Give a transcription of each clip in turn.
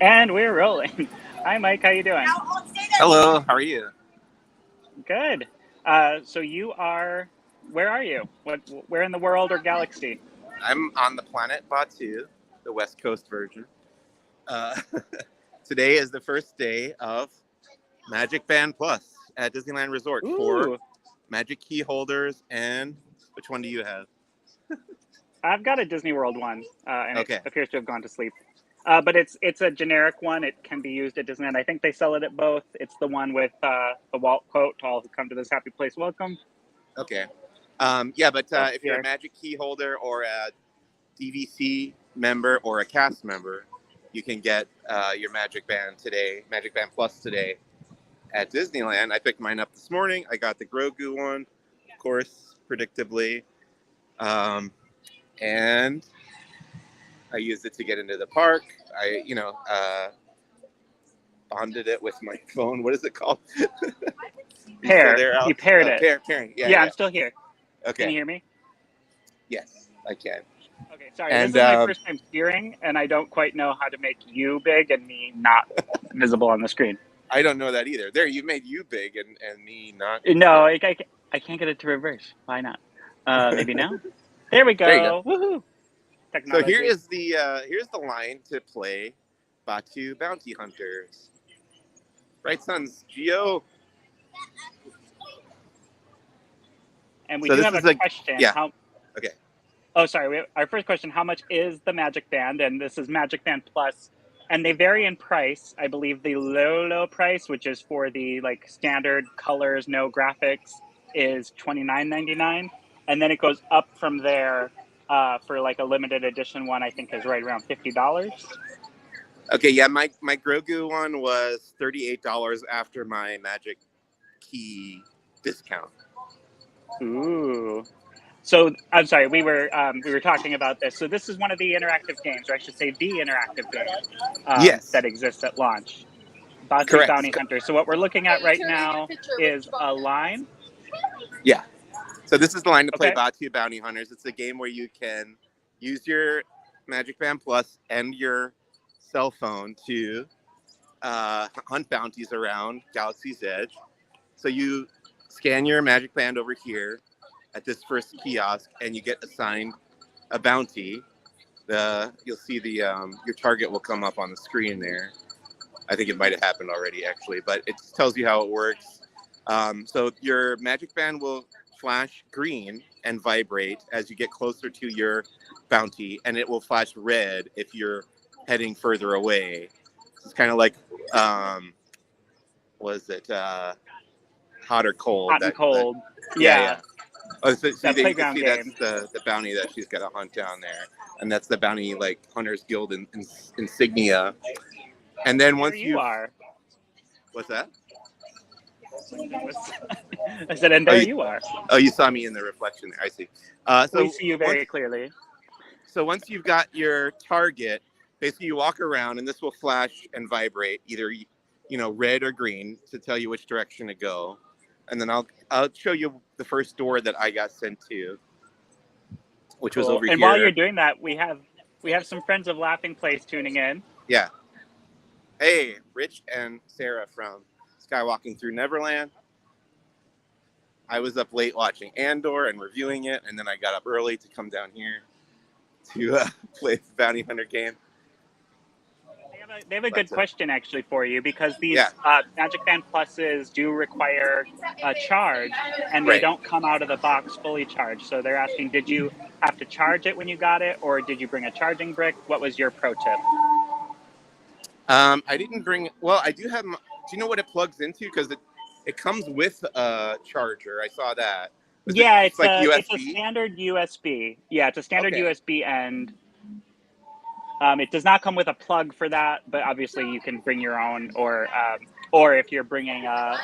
And we're rolling. Hi, Mike. How you doing? Hello, how are you? Good. So you are. Where are you? Where in the world or galaxy? I'm on the planet Batuu, the West Coast version. Uh, Today is the first day of MagicBand Plus at Disneyland Resort for Ooh, Magic Keyholders. And which one do you have? I've got a Disney World one, and it Okay, appears to have gone to sleep. But it's a generic one. It can be used at Disneyland. I think they sell it at both. It's the one with the Walt quote: "To all who come to this happy place, welcome." okay. Yeah, but So if you're a here. Magic Keyholder or a DVC member or a cast member, you can get your Magic Band Plus today at Disneyland. I picked mine up this morning. I got the Grogu one, of course, predictably. Um, and I used it to get into the park. Bonded it with my phone. What is it called? You still Pair. there, You Alex? paired it. Pairing. Yeah, Yeah, yeah. I'm still here. Can Okay. you hear me? Yes, I can. Okay, sorry. This And is my first time steering, and I don't quite know how to make you big and me not visible on the screen. I don't know that either. There, you made you big and me not. No, I can't get it to reverse. Why not? Maybe now? There we There you go. go. Woohoo! So here Technology. is here's the line to play Batuu Bounty Hunters. Right, sons? Geo. And we So do this have a is a question. yeah. Okay. Oh, sorry. Our first question, how much is the Magic Band? And this is Magic Band Plus. And they vary in price. I believe the low price, which is for the like standard colors, no graphics, is $29.99. And then it goes up from there for like a limited edition one, I think is right around $50. Okay, yeah, my Grogu one was $38 after my Magic Key discount. Ooh. So I'm sorry, we were talking about this. So this is one of the interactive games, or I should say the interactive game Yes, that exists at launch. Batuu correct. Bounty Hunter. So what we're looking at right now is a line. Yeah. So this is the line to play Okay. Batuu Bounty Hunters. It's a game where you can use your Magic Band Plus and your cell phone to hunt bounties around Galaxy's Edge. So you scan your Magic Band over here at this first kiosk, and you get assigned a bounty. You'll see your target will come up on the screen there. I think it might have happened already, actually, but it tells you how it works. So your Magic Band will flash green and vibrate as you get closer to your bounty, and it will flash red if you're heading further away. It's kind of like, was it hot or cold? Hot and cold. Yeah. Oh, so That you can playground see game. that's the bounty that she's got to hunt down there, and that's the bounty like Hunters Guild insignia. And then once you are. what's that? I said, and there you are. Oh, you saw me in the reflection there. I see. We see you very clearly. So once you've got your target, basically you walk around, and this will flash and vibrate either red or green to tell you which direction to go. And then I'll show you the first door that I got sent to, which was over here. And while you're doing that, we have some friends of Laughing Place tuning in. Yeah. Hey, Rich and Sarah from Skywalking Through Neverland. I was up late watching Andor and reviewing it, and then I got up early to come down here to play the Bounty Hunter game. They have a good question actually for you, because these Magic Band Pluses do require a charge, and they don't come out of the box fully charged. So they're asking, did you have to charge it when you got it, or did you bring a charging brick? What was your pro tip? I didn't bring. Well, I do have. Do you know what it plugs into? Because it comes with a charger. I saw that. It's like USB? It's a standard USB. Yeah, it's a standard USB end. It does not come with a plug for that, but obviously you can bring your own, or if you're bringing a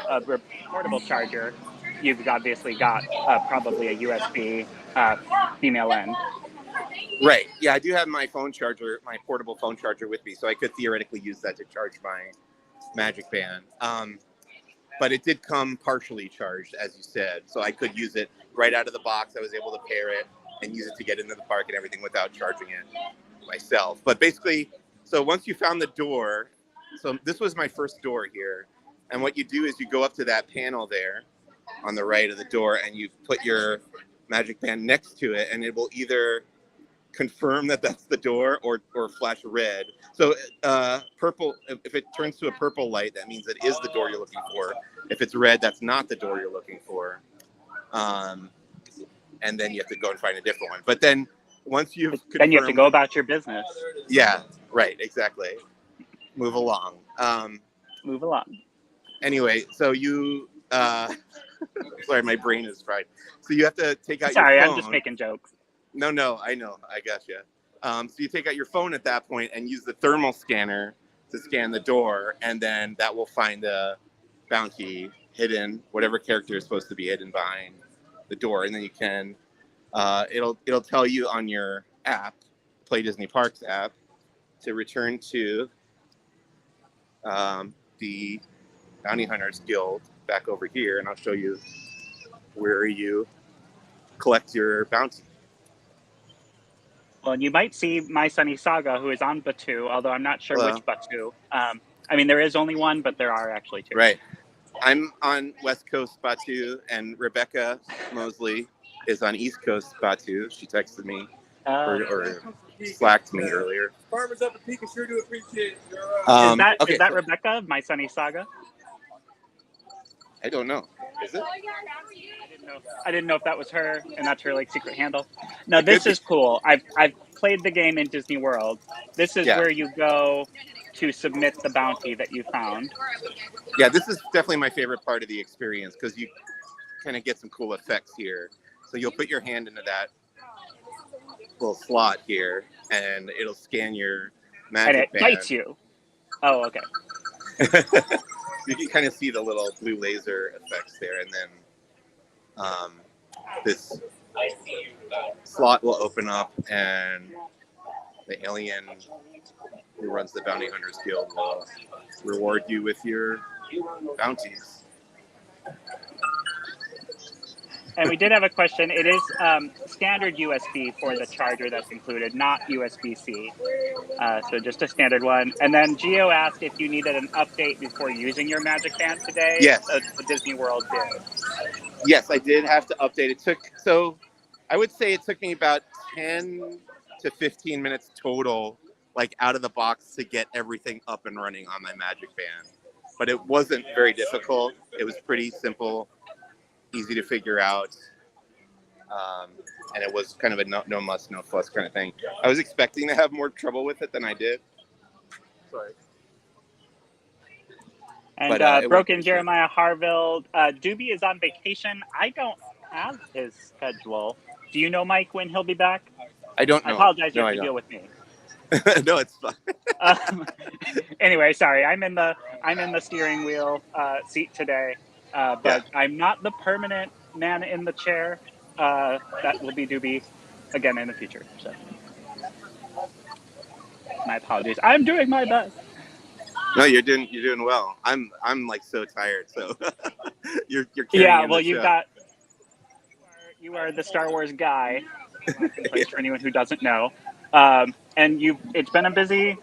portable charger, you've obviously got probably a USB female end. Right. Yeah, I do have my phone charger, my portable phone charger with me, so I could theoretically use that to charge my Magic Band. But it did come partially charged, as you said, so I could use it right out of the box. I was able to pair it and use it to get into the park and everything without charging it myself. But basically, So once you found the door, so this was my first door here. And what you do is you go up to that panel there on the right of the door and you put your Magic Band next to it, and it will either confirm that that's the door or flash red. So purple, if it turns to a purple light, that means it is the door you're looking for. If it's red, that's not the door you're looking for. And then you have to go and find a different one. But then once you've confirmed, then you have to go about your business. Yeah, right, exactly. Move along. Move along. Anyway, so you sorry, my brain is fried. So you have to take out Sorry, your phone. I'm just making jokes. No, I know. I gotcha. So you take out your phone at that point and use the thermal scanner to scan the door, and then that will find the bounty hidden, whatever character is supposed to be hidden behind the door, and then you can. It'll tell you on your app, Play Disney Parks app, to return to the Bounty Hunters Guild back over here, and I'll show you where you collect your bounty. Well, and you might see My Sunny Saga, who is on Batuu, although I'm not sure Hello. which Batuu. I mean, there is only one, but there are actually two. Right. I'm on West Coast Batuu, and Rebecca Mosley is on East Coast Batuu. She texted me or slacked me earlier. Farmers up at Peak and sure do appreciate it. Is that Rebecca of My Sunny Saga? I don't know. Is it? I didn't know if that was her, and that's her like secret handle. No, this is cool. I've played the game in Disney World. This is where you go to submit the bounty that you found. Yeah, this is definitely my favorite part of the experience because you kind of get some cool effects here. So you'll put your hand into that little slot here, and it'll scan your Magic Band. And it bites you. Oh, okay. You can kind of see the little blue laser effects there, and then this slot will open up, and the alien who runs the Bounty Hunters Guild will reward you with your bounties. And we did have a question. It is standard USB for the charger that's included, not USB-C. So just a standard one. And then Gio asked if you needed an update before using your Magic Band today. Yes. The Disney World did. Yes, I did have to update. I would say it took me about 10 to 15 minutes total, like out of the box, to get everything up and running on my Magic Band. But it wasn't very difficult. It was pretty simple, easy to figure out. And it was kind of a no muss, no fuss kind of thing. I was expecting to have more trouble with it than I did. Sorry. And Broken Jeremiah Harville, Doobie is on vacation. I don't have his schedule. Do you know, Mike, when he'll be back? I don't know. I apologize. You have to deal with me. No, it's fine. Anyway, sorry. I'm in the steering wheel seat today, but I'm not the permanent man in the chair. That will be Doobie again in the future. So, my apologies. I'm doing my best. No, you're doing well. I'm like so tired. So you're carrying well, the you are the Star Wars guy. For anyone who doesn't know, and it's been a busy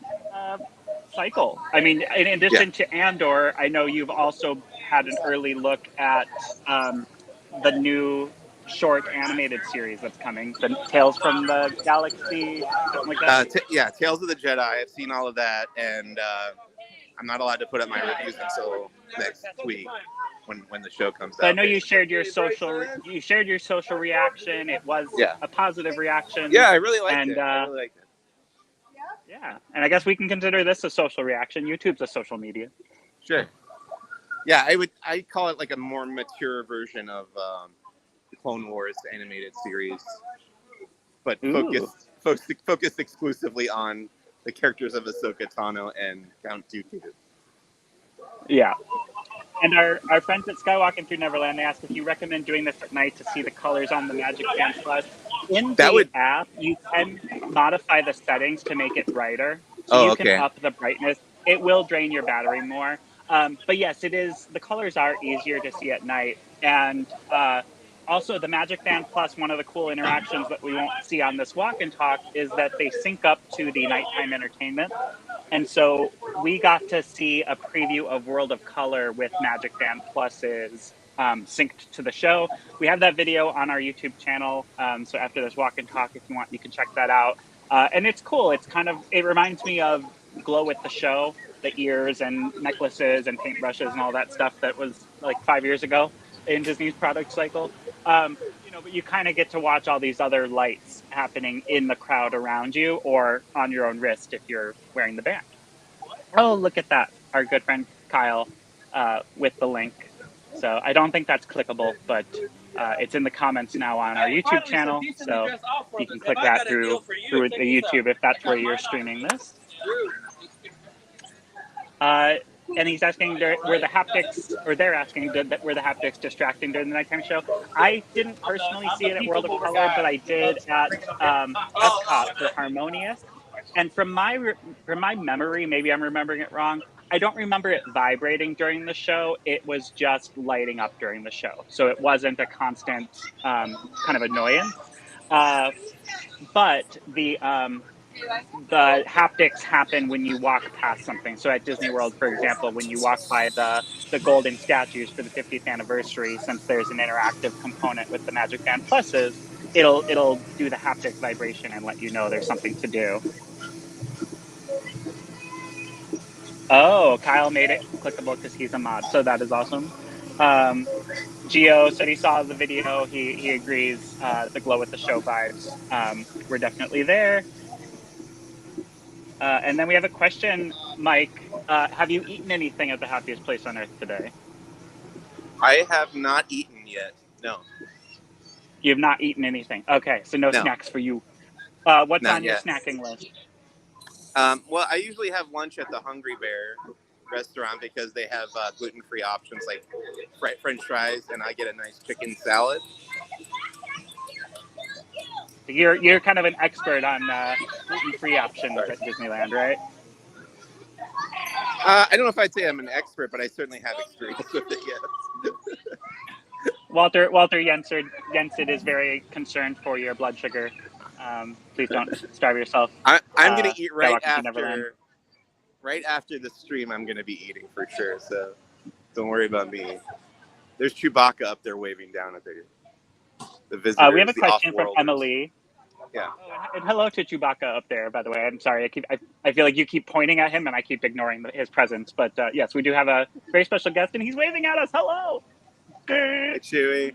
cycle. I mean, in addition to Andor, I know you've also had an early look at the new short animated series that's coming, the Tales from the Galaxy, something like that. Tales of the Jedi. I've seen all of that, and I'm not allowed to put up my reviews until next week when the show comes out. I know you shared your social reaction. It was a positive reaction. Yeah, I really liked it. I really liked it. Yeah, and I guess we can consider this a social reaction. YouTube's a social media. Sure. Yeah, I call it like a more mature version of the Clone Wars animated series, but focused exclusively on the characters of Ahsoka Tano and Count Dooku. Yeah. And our friends at Skywalking Through Neverland, they asked if you recommend doing this at night to see the colors on the Magic Band Plus. In the app, you can modify the settings to make it brighter. So you can up the brightness. It will drain your battery more. But yes, the colors are easier to see at night. And also the Magic Band Plus, one of the cool interactions that we won't see on this walk and talk is that they sync up to the nighttime entertainment. And so we got to see a preview of World of Color with MagicBand Plus's synced to the show. We have that video on our YouTube channel. So after this walk and talk, if you want, you can check that out. And it's cool. It's it reminds me of Glow with the Show, the ears and necklaces and paintbrushes and all that stuff that was like 5 years ago in Disney's product cycle. But you kind of get to watch all these other lights happening in the crowd around you or on your own wrist if you're wearing the band. Oh, look at that. Our good friend Kyle with the link. So I don't think that's clickable, but it's in the comments now on our YouTube channel. So you can click that through the YouTube if that's where you're streaming this. And he's asking, were the haptics, or they're asking, were the haptics distracting during the nighttime show? I didn't personally see it at World of Color, but I did at Epcot for Harmonious. And from my memory, maybe I'm remembering it wrong, I don't remember it vibrating during the show. It was just lighting up during the show. So it wasn't a constant kind of annoyance. But the haptics happen when you walk past something. So at Disney World, for example, when you walk by the golden statues for the 50th anniversary, since there's an interactive component with the MagicBand Pluses, it'll do the haptic vibration and let you know there's something to do. Oh, Kyle made it clickable because he's a mod, so that is awesome. Gio said he saw the video. He agrees. The Glow with the Show vibes we're definitely there. And then we have a question, Mike. Have you eaten anything at the happiest place on earth today? I have not eaten yet. No. You have not eaten anything. Okay, so no snacks for you. What's Not on yet. your snacking list? Well, I usually have lunch at the Hungry Bear restaurant because they have gluten-free options like French fries, and I get a nice chicken salad. You're kind of an expert on gluten-free options at Disneyland, right? I don't know if I'd say I'm an expert, but I certainly have experience with it, yes. Walter Jensen is very concerned for your blood sugar. Please don't starve yourself. I'm going to eat right after the stream. I'm going to be eating for sure, so don't worry about me. There's Chewbacca up there waving down at the visitors. We have a question from Emily. Yeah. And hello to Chewbacca up there, by the way. I'm sorry. I feel like you keep pointing at him and I keep ignoring his presence. But yes, we do have a very special guest and he's waving at us. Hello. Hey, Chewie.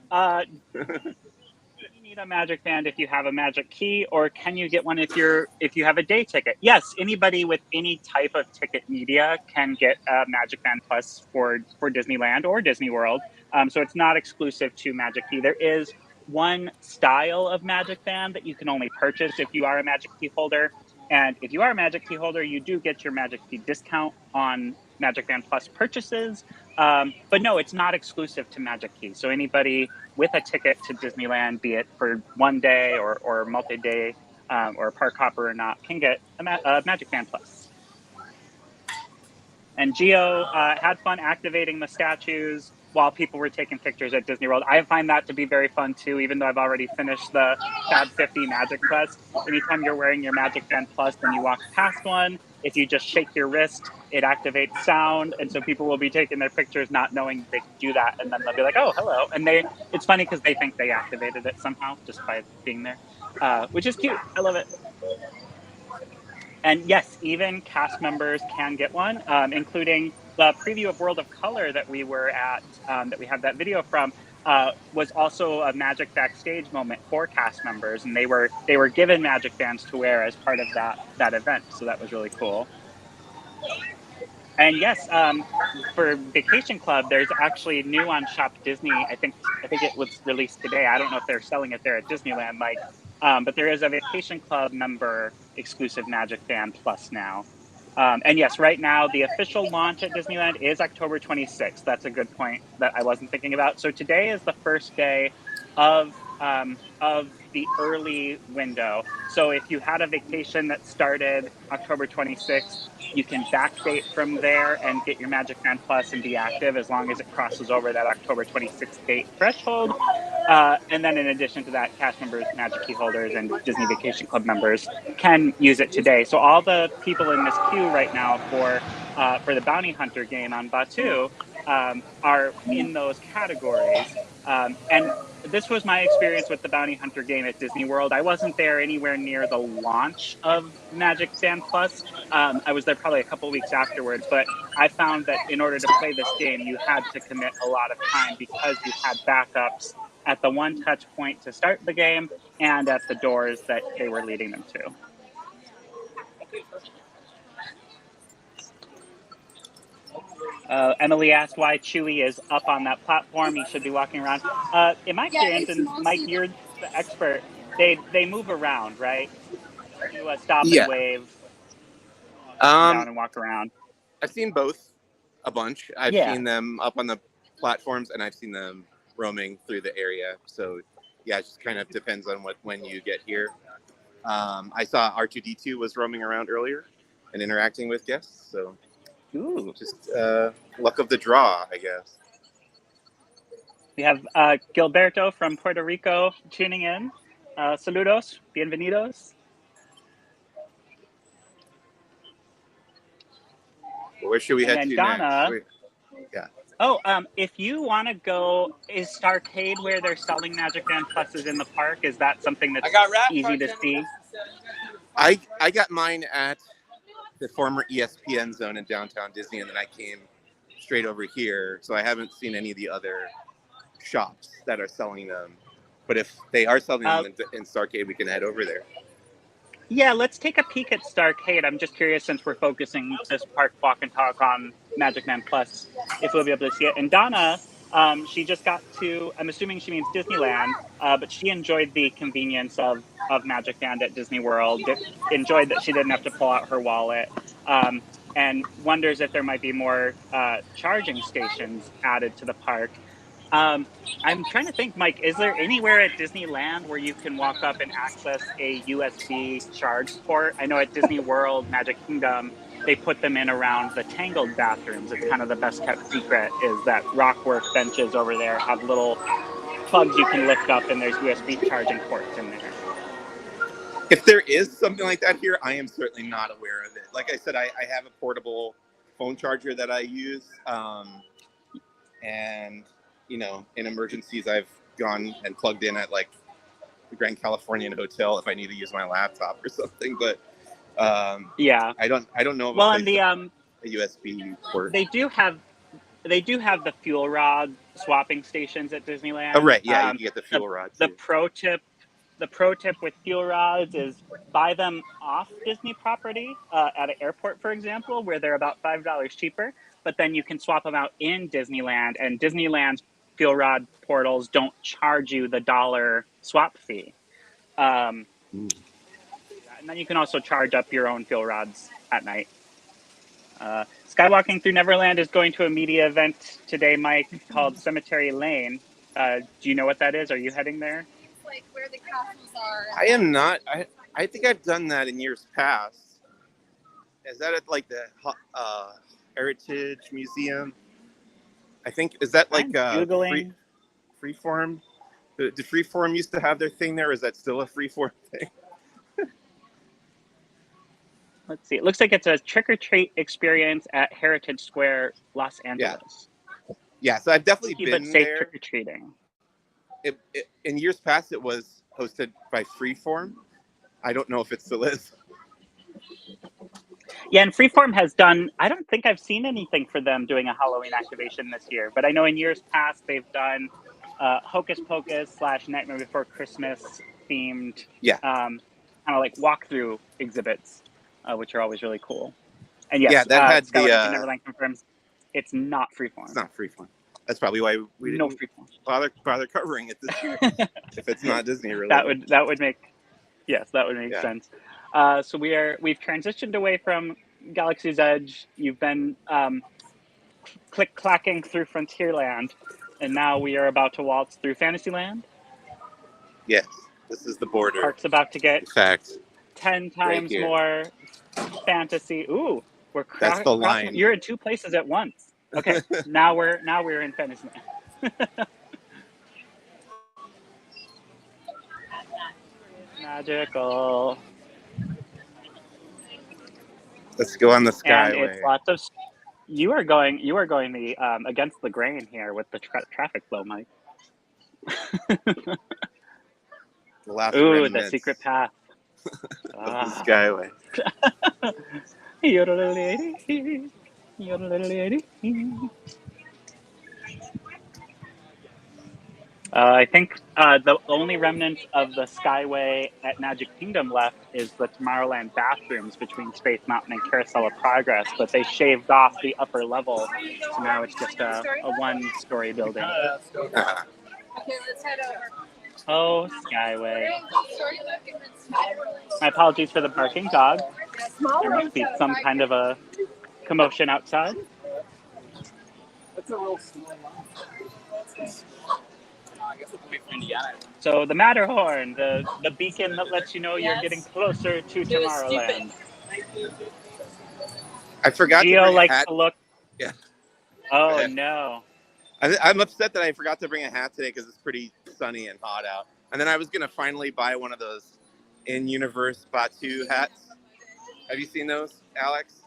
You need a Magic Band if you have a Magic Key, or can you get one if you have a day ticket? Yes, anybody with any type of ticket media can get a Magic Band Plus for Disneyland or Disney World. So it's not exclusive to Magic Key. There is one style of Magic Band that you can only purchase if you are a Magic Key holder. And if you are a Magic Key holder, you do get your Magic Key discount on Magic Band Plus purchases. But no, it's not exclusive to Magic Key. So anybody with a ticket to Disneyland, be it for one day or multi-day or park hopper or not, can get a Magic Band Plus. And Gio had fun activating the statues while people were taking pictures at Disney World. I find that to be very fun too, even though I've already finished the Fab 50 Magic Quest. Anytime you're wearing your Magic Band Plus and you walk past one, if you just shake your wrist, it activates sound. And so people will be taking their pictures not knowing they can do that. And then they'll be like, oh, hello. And it's funny because they think they activated it somehow just by being there, which is cute. I love it. And yes, even cast members can get one, including the preview of World of Color that we were at, that we have that video from, was also a Magic backstage moment for cast members, and they were given Magic bands to wear as part of that event. So that was really cool. And yes, for Vacation Club, there's actually new on Shop Disney. I think it was released today. I don't know if they're selling it there at Disneyland, Mike. But there is a Vacation Club member exclusive Magic Band Plus now. And yes, right now, the official launch at Disneyland is October 26th. That's a good point that I wasn't thinking about. So today is the first day of the early window. So if you had a vacation that started October 26th, you can backdate from there and get your Magic Band Plus and be active as long as it crosses over that October 26th date threshold. And then in addition to that, cast members, Magic Keyholders, and Disney Vacation Club members can use it today. So all the people in this queue right now for the Bounty Hunter game on Batuu are in those categories. And this was my experience with the Bounty Hunter game at Disney World. I wasn't there anywhere near the launch of MagicBand Plus. I was there probably a couple weeks afterwards, but I found that in order to play this game, you had to commit a lot of time because you had backups at the one touch point to start the game and at the doors that they were leading them to. Emily asked why Chewy is up on that platform. He should be walking around. In my experience, and Mike, you're the expert, they move around, right? You stop and wave, down and walk around. I've seen both a bunch. I've seen them up on the platforms, and I've seen them roaming through the area. So yeah, it just kind of depends on when you get here. I saw R2D2 was roaming around earlier and interacting with guests. So just luck of the draw, I guess. We have Gilberto from Puerto Rico tuning in. Saludos, bienvenidos. Where should we head to Donna, next? Yeah. Oh, if you want to go, is Starcade where they're selling MagicBand Pluses in the park? Is that something that's easy to see? I got mine at the former ESPN zone in downtown Disney, and then I came straight over here. So I haven't seen any of the other shops that are selling them. But if they are selling them in Starcade, we can head over there. Yeah, let's take a peek at Starcade. I'm just curious, since we're focusing this park walk and talk on MagicBand Plus, if we'll be able to see it. And Donna, she just got to, I'm assuming she means Disneyland, but she enjoyed the convenience of MagicBand at Disney World, enjoyed that she didn't have to pull out her wallet, and wonders if there might be more charging stations added to the park. I'm trying to think, Mike, is there anywhere at Disneyland where you can walk up and access a USB charge port? I know at Disney World, Magic Kingdom, they put them in around the Tangled bathrooms. It's kind of the best kept secret, is that rockwork benches over there have little plugs you can lift up, and there's USB charging ports in there. If there is something like that here, I am certainly not aware of it. Like I said, I have a portable phone charger that I use, and you know, in emergencies, I've gone and plugged in at like the Grand Californian Hotel if I need to use my laptop or something. But yeah, I don't know. Well, and the a USB port. They do have the fuel rod swapping stations at Disneyland. Oh right, yeah, you can get the fuel rod. The pro tip with fuel rods is buy them off Disney property at an airport, for example, where they're about $5 cheaper. But then you can swap them out in Disneyland, and Disneyland's fuel rod portals don't charge you the $1 swap fee. And then you can also charge up your own fuel rods at night. Skywalking Through Neverland is going to a media event today, Mike, called Cemetery Lane. Do you know what that is? Are you heading there? It's like where the castles are. I am not. I think I've done that in years past. Is that at like the Heritage Museum? I think, is that like Freeform? Did Freeform used to have their thing there? Is that still a Freeform thing? Let's see. It looks like it's a trick-or-treat experience at Heritage Square, Los Angeles. Yeah, so I've definitely been safe there. Trick-or-treating. In years past, it was hosted by Freeform. I don't know if it still is. Yeah, and Freeform has done, I don't think I've seen anything for them doing a Halloween activation this year, but I know in years past they've done Hocus Pocus / Nightmare Before Christmas themed, kind of like walkthrough exhibits, which are always really cool. And yes, that had Skywalking Neverland confirms it's not Freeform. It's not Freeform. That's probably why we didn't bother covering it this year. If it's not Disney related. That would make sense. So we've transitioned away from Galaxy's Edge. You've been click-clacking through Frontierland, and now we are about to waltz through Fantasyland. Yes, this is the border. Park's about to get 10 times right more fantasy. Ooh, that's the line. You're in two places at once. Okay, now we're in Fantasyland. Magical. Let's go on the And Skyway. it's lots of. You are going the against the grain here with the traffic flow, Mike. The last Ooh, the remnants secret path. of the Skyway. Yodelity, yodelity. I think the only remnant of the Skyway at Magic Kingdom left is the Tomorrowland bathrooms between Space Mountain and Carousel of Progress, but they shaved off the upper level, so now it's just a one-story building. Okay, let's head over. Oh, Skyway. My apologies for the barking dog. There must be some kind of a commotion outside. That's a real small one. I guess it's wait for Indiana. So the Matterhorn, the beacon that lets you know you're getting closer to Tomorrowland. I forgot to Gio bring a likes hat. to look. Yeah. Oh no. I'm upset that I forgot to bring a hat today because it's pretty sunny and hot out. And then I was going to finally buy one of those in-universe Batuu hats. Have you seen those, Alex?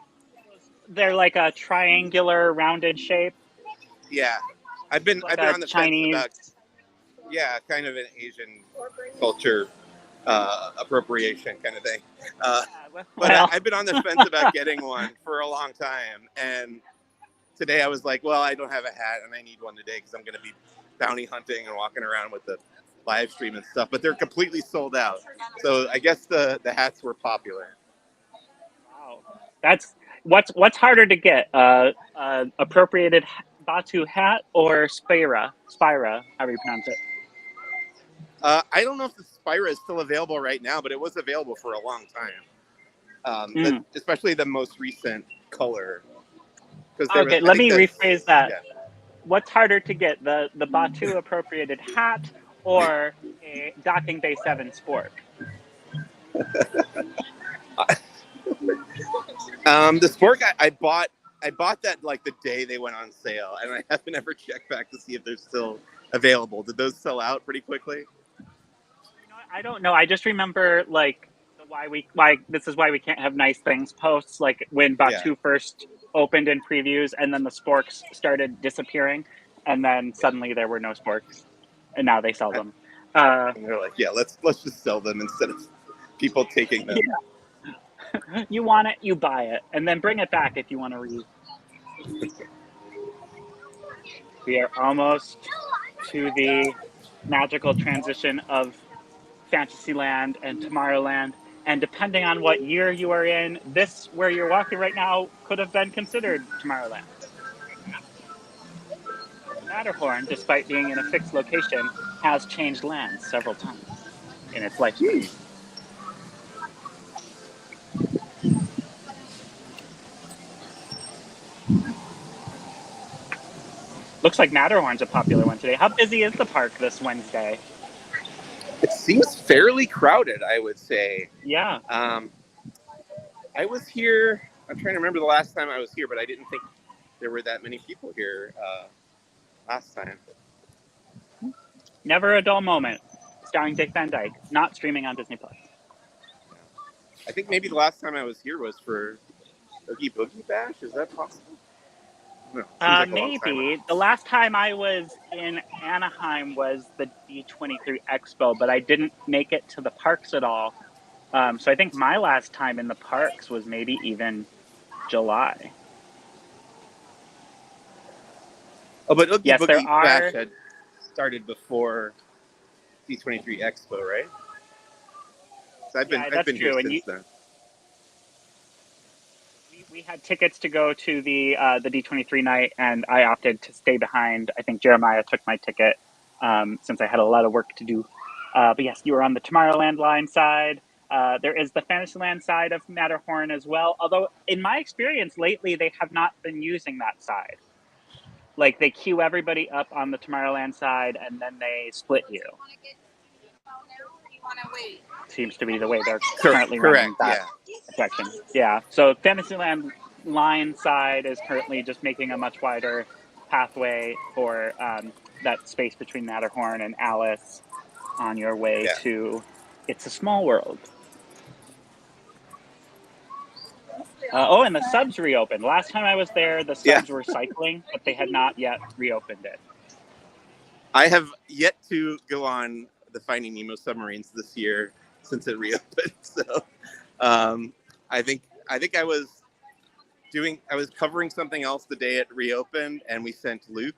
They're like a triangular rounded shape. Yeah. I've been Like on the Chinese. fence about, yeah, kind of an Asian culture appropriation kind of thing. But I've been on the fence about getting one for a long time. And today I was like, well, I don't have a hat and I need one today because I'm going to be bounty hunting and walking around with the live stream and stuff. But they're completely sold out. So I guess the hats were popular. Wow. That's what's harder to get? Appropriated Batuu hat or Spira, however you pronounce it. I don't know if the Spira is still available right now, but it was available for a long time. Especially the most recent color. Okay, let me rephrase that. Yeah. What's harder to get, the Batuu appropriated hat or a Docking Bay 7 Sport? The Sport guy, I bought that like the day they went on sale, and I haven't ever checked back to see if they're still available. Did those sell out pretty quickly? You know, I don't know. I just remember like why this is why we can't have nice things posts, like when Batuu first opened in previews, and then the sporks started disappearing, and then suddenly there were no sporks, and now they sell them. And they're like, yeah, let's just sell them instead of people taking them. Yeah. You want it, you buy it, and then bring it back if you want to read. We are almost to the magical transition of Fantasyland and Tomorrowland. And depending on what year you are in, this, where you're walking right now, could have been considered Tomorrowland. Matterhorn, despite being in a fixed location, has changed lands several times in its lifespan. Looks like Matterhorn's a popular one today. How busy is the park this Wednesday? It seems fairly crowded, I would say. Yeah. I was here. I'm trying to remember the last time I was here, but I didn't think there were that many people here last time. Never a Dull Moment, starring Dick Van Dyke, not streaming on Disney+. I think maybe the last time I was here was for Oogie Boogie Bash. Is that possible? No, like maybe. The last time I was in Anaheim was the D23 Expo, but I didn't make it to the parks at all. So I think my last time in the parks was maybe even July. Oh, but Oogie Boogie Bash had started before D23 Expo, right? So I've been here since then. We had tickets to go to the D23 night, and I opted to stay behind. I think Jeremiah took my ticket since I had a lot of work to do. But yes, you were on the Tomorrowland line side. There is the Fantasyland side of Matterhorn as well. Although, in my experience lately, they have not been using that side. Like, they queue everybody up on the Tomorrowland side, and then they split you. Seems to be the way they're currently running that section. Yeah. So Fantasyland line side is currently just making a much wider pathway for that space between Matterhorn and Alice on your way to It's a small world. Oh, and the subs reopened. Last time I was there, the subs were cycling, but they had not yet reopened it. I have yet to go on the Finding Nemo submarines this year since it reopened. So I think I was covering something else the day it reopened, and we sent Luke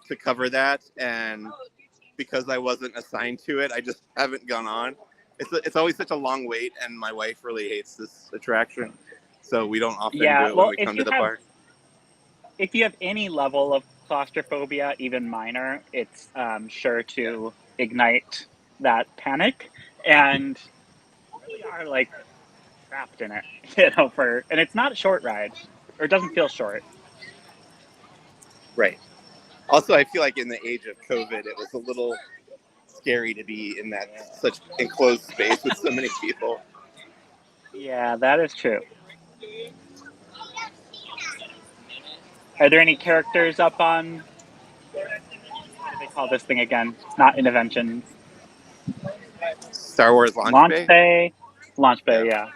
to cover that, and because I wasn't assigned to it, I just haven't gone on. It's always such a long wait, and my wife really hates this attraction, so we don't often do it when we come to the park. If you have any level of claustrophobia, even minor, it's sure to ignite that panic, and we are like trapped in it, and it's not a short ride, or it doesn't feel short. Right. Also, I feel like in the age of COVID, it was a little scary to be in that such enclosed space with so many people. Yeah, that is true. Are there any characters up on, what do they call this thing again? Not Interventions. Star Wars Launch Bay? Launch Bay, yeah.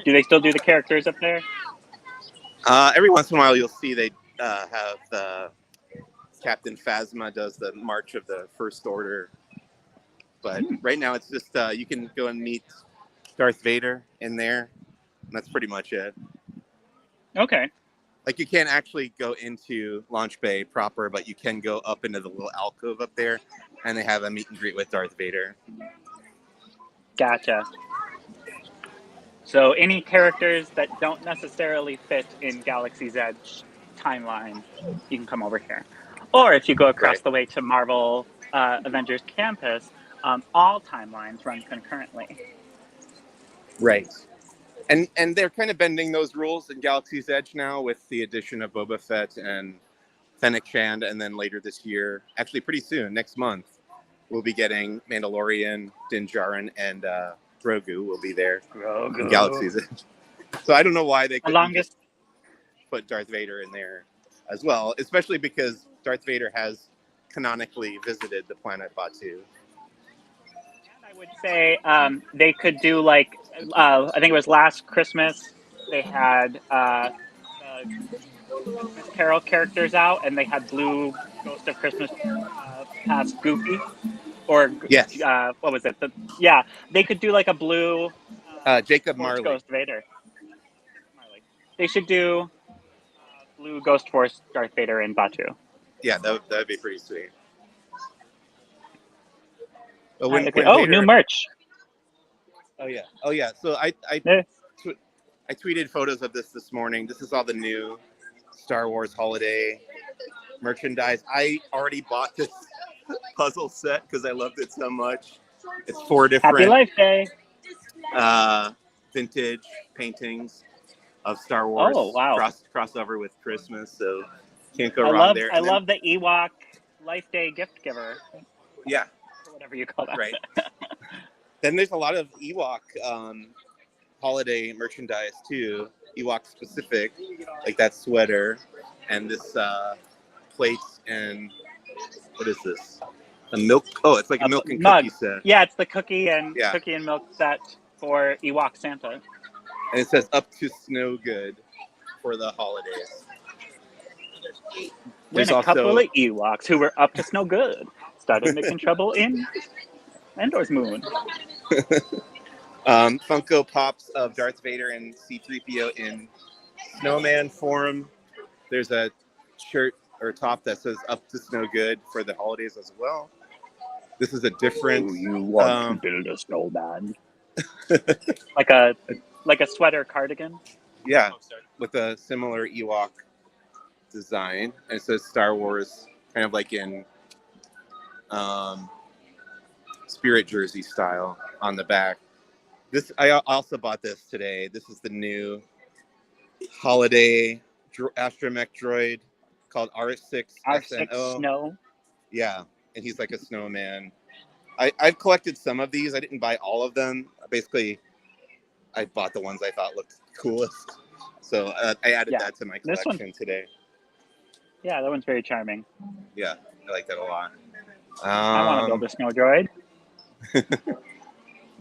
Do they still do the characters up there? Every once in a while, you'll see they have Captain Phasma does the March of the First Order. But right now, it's just you can go and meet Darth Vader in there, and that's pretty much it. Okay. Like, you can't actually go into Launch Bay proper, but you can go up into the little alcove up there, and they have a meet and greet with Darth Vader. Gotcha. So any characters that don't necessarily fit in Galaxy's Edge timeline, you can come over here. Or if you go across the way to Marvel Avengers Campus, all timelines run concurrently. Right. And they're kind of bending those rules in Galaxy's Edge now with the addition of Boba Fett and Fennec Shand, and then later this year, actually pretty soon, next month, we'll be getting Mandalorian, Din Djarin, and Grogu will be there in Galaxy's Edge. So I don't know why they couldn't just put Darth Vader in there as well, especially because Darth Vader has canonically visited the planet Batuu. I would say they could do like, I think it was last Christmas, they had Christmas Carol characters out, and they had Blue Ghost of Christmas Past Goofy. Or yes, what was it? They could do like a blue Jacob Marley Ghost Vader. Marley. They should do blue Ghost Force Darth Vader in Batuu. Yeah, that would be pretty sweet. But new merch. Oh yeah. So I tweeted photos of this morning. This is all the new Star Wars holiday merchandise. I already bought this puzzle set because I loved it so much. It's 4 different Happy Life Day vintage paintings of Star Wars. Oh wow! Crossover with Christmas, so can't go wrong there. I love the Ewok Life Day gift giver. Yeah, or whatever you call that. Right. Then there's a lot of Ewok holiday merchandise too, Ewok specific, like that sweater and this plate and what is this? A milk? Oh, it's like a milk and mug. Cookie set. Yeah, it's the cookie and milk set for Ewok Santa. And it says "Up to Snow Good" for the holidays. There's a couple of Ewoks who were up to snow good started making trouble in Endor's Moon. Funko Pops of Darth Vader and C-3PO in snowman form. There's a shirt or top that says "Up to Snow Good" for the holidays as well. This is a different. You want to build a snowman? like a sweater cardigan. Yeah, with a similar Ewok design, and it says Star Wars, kind of like in Spirit jersey style on the back. This I also bought this today. This is the new holiday astromech droid called R6 SNO. Snow. Yeah, and he's like a snowman. I've collected some of these. I didn't buy all of them. Basically, I bought the ones I thought looked coolest. So I added that to my collection today. Yeah, that one's very charming. Yeah, I like that a lot. I want to build a snow droid.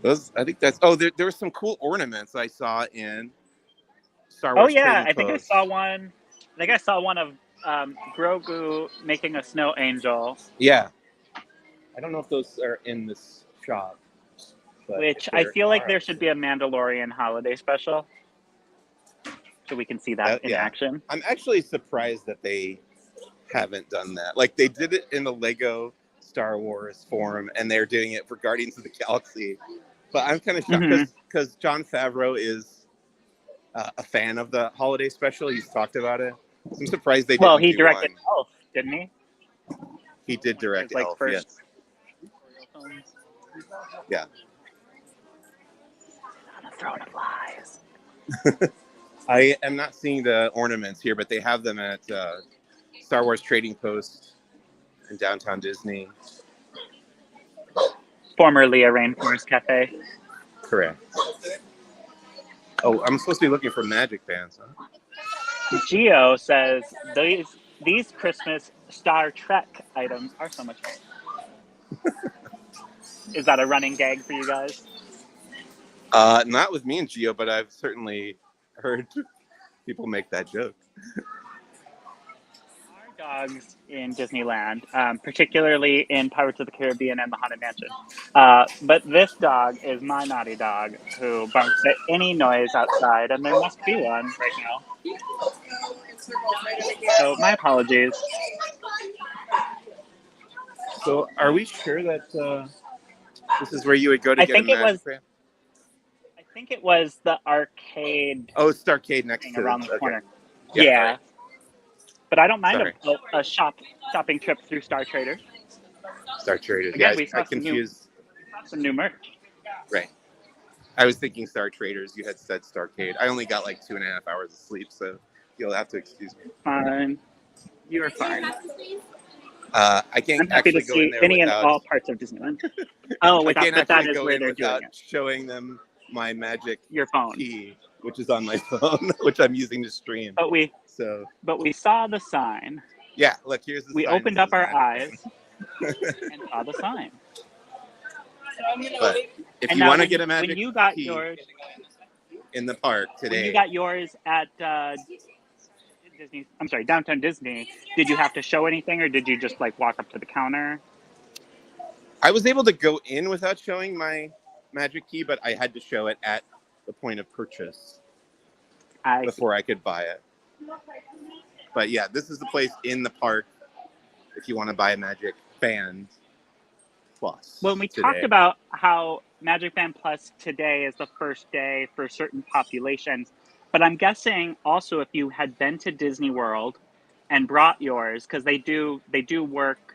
Those, I think that's. Oh, there were some cool ornaments I saw in Star Oh Wars yeah, Trading I think I Post. saw one. I think I saw one of Grogu making a snow angel, Yeah, I don't know if those are in this shop, but if which I there feel like are, there should be a Mandalorian holiday special, so we can see that in yeah. action. I'm actually surprised that they haven't done that. Like they did it in the Lego Star Wars form, and they're doing it for Guardians of the Galaxy. But I'm kind of shocked Mm-hmm. because Jon Favreau is a fan of the holiday special. He's talked about it. I'm surprised they Well, didn't he do directed one. Elf, didn't he? He did One of direct his like Elf, first yes. films. Yeah. On a throne of lies. I am not seeing the ornaments here, but they have them at Star Wars Trading Post in downtown Disney. Formerly a Rainforest Cafe. Correct. Oh, I'm supposed to be looking for Magic Bands, huh? Geo says these Christmas Star Trek items are so much fun. Is that a running gag for you guys? Not with me and Gio, but I've certainly heard people make that joke. Our dogs in Disneyland, particularly in Pirates of the Caribbean and the Haunted Mansion. But this dog is my naughty dog who barks at any noise outside, and there must be one right now. So my apologies. So, are we sure that this is where you would go to I get a think it Magic was. Band? I think it was the arcade Oh, it's Starcade next thing to around this. the Okay. corner. Yeah. Yeah. Right. But I don't mind Sorry. a shopping trip through Star Traders. Star Traders. Again, Yeah, we I saw confused. some new merch. Right. I was thinking Star Traders. You had said Starcade. I only got like 2.5 hours of sleep, so you'll have to excuse me. Fine. You are fine. I can't I'm happy to actually go in see there any and without. all parts of Disneyland. Oh, I can't but that actually is go where in they're without doing it. showing them my Magic Your phone. Key, which is on my phone, which I'm using to stream. But we saw the sign. Yeah, look, here's the sign. We opened up our eyes and saw the sign. But if And you now want to get a Magic when you got Key yours in the park today, when you got yours at downtown Disney, did you have to show anything, or did you just like walk up to the counter? I was able to go in without showing my Magic Key, but I had to show it at the point of purchase before I could buy it. But yeah, this is the place in the park if you want to buy a Magic Band Plus. When we today. talked about how Magic Band Plus today is the first day for certain populations, but I'm guessing also if you had been to Disney World and brought yours, because they do work.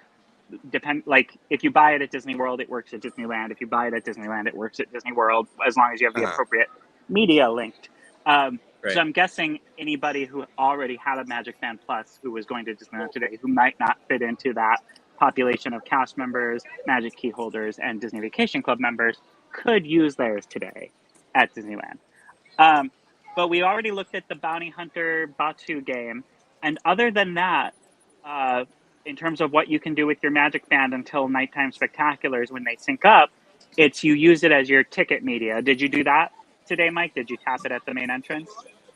Like if you buy it at Disney World, it works at Disneyland. If you buy it at Disneyland, it works at Disney World, as long as you have the appropriate media linked. So I'm guessing anybody who already had a Magic Band Plus who was going to Disneyland today, who might not fit into that population of cast members, Magic Keyholders, and Disney Vacation Club members, could use theirs today at Disneyland. But we already looked at the Bounty Hunter Batuu game, and other than that, in terms of what you can do with your Magic Band until Nighttime Spectaculars when they sync up, it's you use it as your ticket media. Did you do that today, Mike? Did you tap it at the main entrance?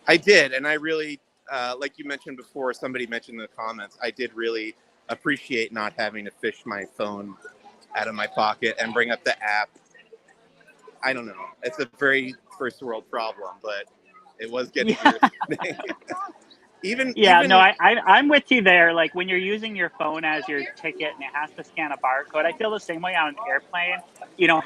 I did, and I really, like you mentioned before, somebody mentioned in the comments, I did really appreciate not having to fish my phone out of my pocket and bring up the app. I don't know. It's a very first world problem, but it was getting I'm with you there. Like when you're using your phone as your ticket and it has to scan a barcode, I feel the same way on an airplane. You know,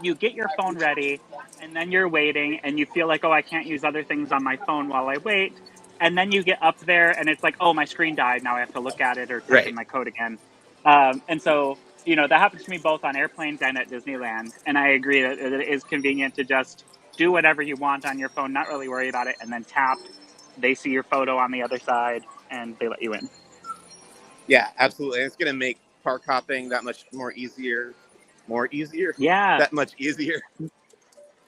you get your phone ready and then you're waiting and you feel like, oh, I can't use other things on my phone while I wait. And then you get up there and it's like, oh, my screen died. Now I have to look at it or type in my code again. And so, you know, that happens to me both on airplanes and at Disneyland. And I agree that it is convenient to just do whatever you want on your phone, not really worry about it, and then tap. They see your photo on the other side and they let you in. Yeah, absolutely. And it's going to make park hopping that much more easier. Yeah. That much easier.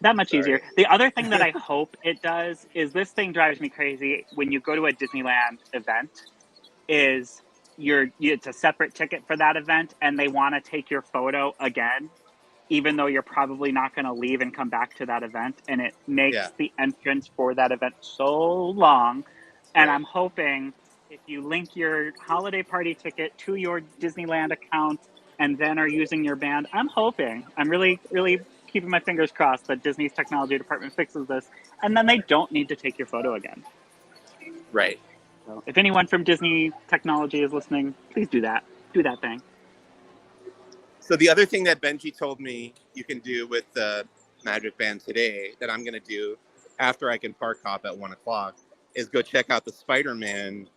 That much easier. The other thing that I hope it does is this thing drives me crazy when you go to a Disneyland event is it's a separate ticket for that event and they want to take your photo again. even though you're probably not going to leave and come back to that event. And it makes the entrance for that event so long. And Right. I'm hoping if you link your holiday party ticket to your Disneyland account and then are using your band, I'm really, really keeping my fingers crossed that Disney's technology department fixes this, and then they don't need to take your photo again. Right. So if anyone from Disney Technology is listening, please do that. Do that thing. So the other thing that Benji told me you can do with the Magic Band today that I'm going to do after I can park hop at 1 o'clock is go check out the Spider-Man